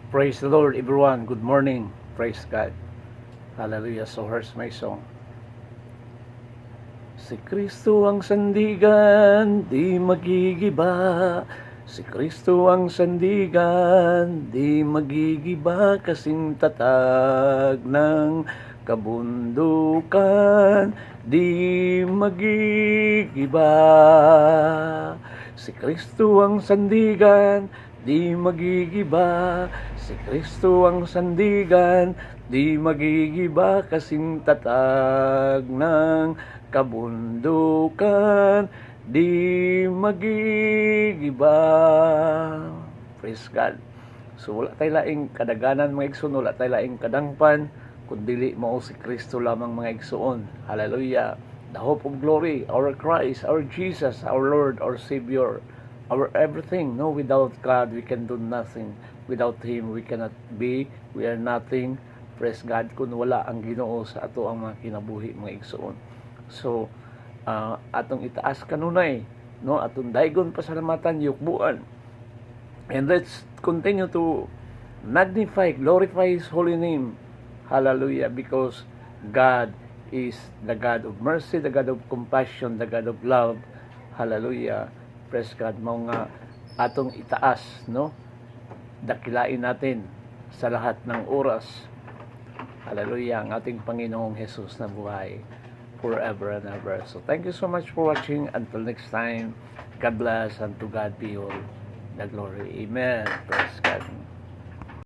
Praise the Lord, everyone. Good morning. Praise God. Hallelujah. So here's my song. Si Kristo ang sandigan, di magigiba. Si Kristo ang sandigan, di magigiba. Kasing tatag ng kabundukan, di magigiba. Si Kristo ang sandigan, di magigiba. Si Kristo ang sandigan, di magigiba. Kasing tatag ng kabundukan, di magigiba. Praise God. So wala tayo laing kadaganan mga igsoon, wala tayo laing kadangpan, kundi mao si Kristo lamang mga igsoon. Hallelujah. The hope of glory, our Christ, our Jesus, our Lord, our Savior, our everything. No, without God, we can do nothing. Without Him, we cannot be. We are nothing. Praise God. Kung wala ang Ginoo sa ato ang mga kinabuhi, mga igsoon. So, atong itaas kanunay, no? Atong daygon pasalamatan, yukbuan. And let's continue to magnify, glorify His holy name. Hallelujah. Because God is the God of mercy, the God of compassion, the God of love. Hallelujah. Praise God. Mao nga atong itaas, no? Dakilain natin sa lahat ng oras. Hallelujah. Ang ating Panginoong Jesus na buhay forever and ever. So thank you so much for watching. Until next time, God bless, and to God be all the glory. Amen. Praise God.